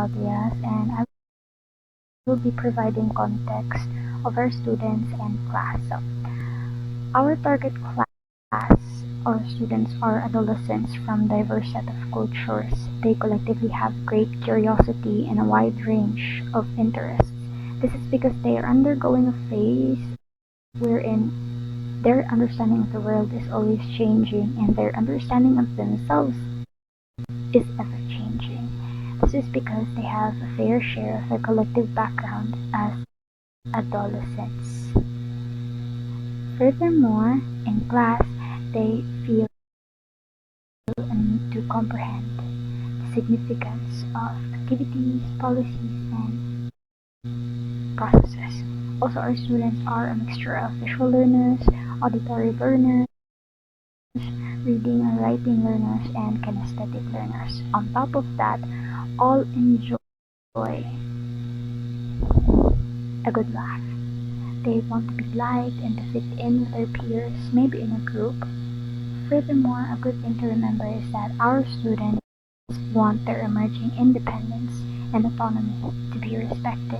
Claudias, and I will be providing context of our students and class. So, our target class or students are adolescents from diverse set of cultures. They collectively have great curiosity and a wide range of interests. This is because they are undergoing a phase wherein their understanding of the world is always changing and their understanding of themselves is ever changing. This is because they have a fair share of their collective background as adolescents. Furthermore, in class, they feel a need to comprehend the significance of activities, policies, and processes. Also, our students are a mixture of visual learners, auditory learners, reading and writing learners, and kinesthetic learners. On top of that, all enjoy a good laugh. They want to be liked and to fit in with their peers, maybe in a group. Furthermore, a good thing to remember is that our students want their emerging independence and autonomy to be respected.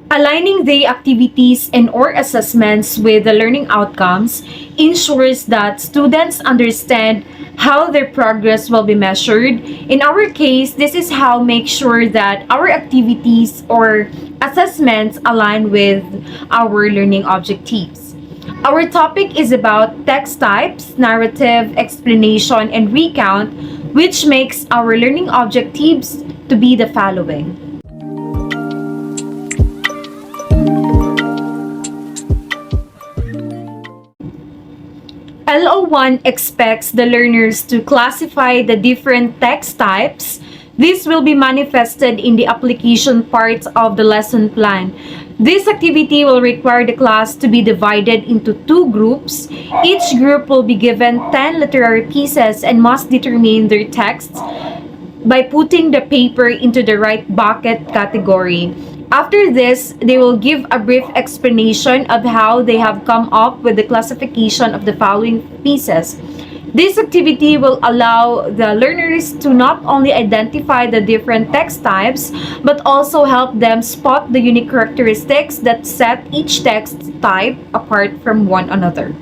Aligning the activities and/or assessments with the learning outcomes ensures that students understand how their progress will be measured. In our case, this is how make sure that our activities or assessments align with our learning objectives. Our topic is about text types, narrative, explanation, and recount, which makes our learning objectives to be the following. LO1 expects the learners to classify the different text types. This will be manifested in the application part of the lesson plan. This activity will require the class to be divided into two groups. Each group will be given 10 literary pieces and must determine their texts by putting the paper into the right bucket category. After this, they will give a brief explanation of how they have come up with the classification of the following pieces. This activity will allow the learners to not only identify the different text types, but also help them spot the unique characteristics that set each text type apart from one another.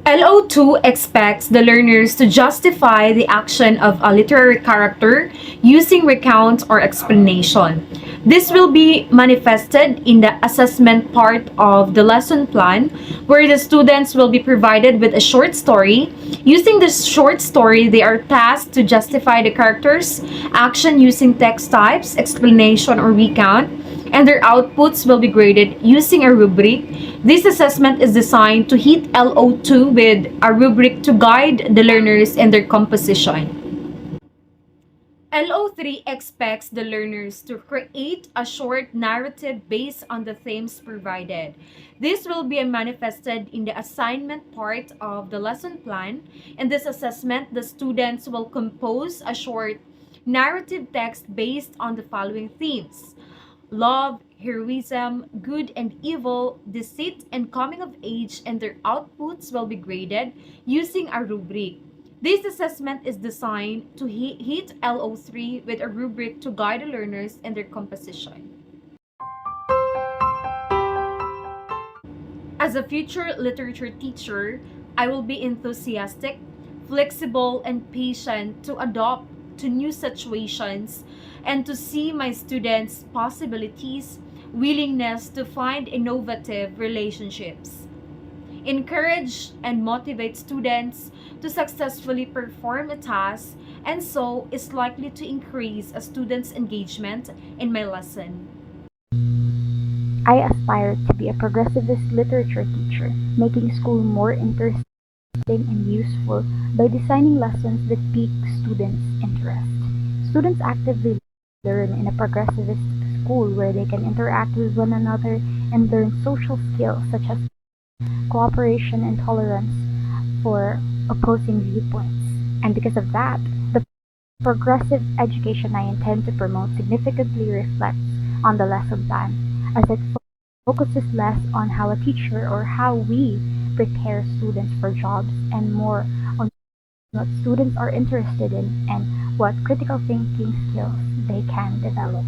LO2 expects the learners to justify the action of a literary character using recount or explanation. This will be manifested in the assessment part of the lesson plan, where the students will be provided with a short story. Using this short story, they are tasked to justify the character's action using text types, explanation, or recount, and their outputs will be graded using a rubric. This assessment is designed to hit LO2 with a rubric to guide the learners in their composition. LO3 expects the learners to create a short narrative based on the themes provided. This will be manifested in the assignment part of the lesson plan. In this assessment, the students will compose a short narrative text based on the following themes: love, heroism, good and evil, deceit, and coming of age, and their outputs will be graded using a rubric. This assessment is designed to hit LO3 with a rubric to guide the learners in their composition. As a future literature teacher, I will be enthusiastic, flexible, and patient to adapt to new situations and to see my students' possibilities, willingness to find innovative relationships. Encourage and motivate students to successfully perform a task, and so is likely to increase a student's engagement in my lesson. I aspire to be a progressivist literature teacher, making school more interesting and useful by designing lessons that pique students' interest. Students actively learn in a progressivist school where they can interact with one another and learn social skills such as cooperation and tolerance for opposing viewpoints. And because of that, the progressive education I intend to promote significantly reflects on the lesson plan, as it focuses less on how a teacher or how we prepare students for jobs and more on what students are interested in and what critical thinking skills they can develop.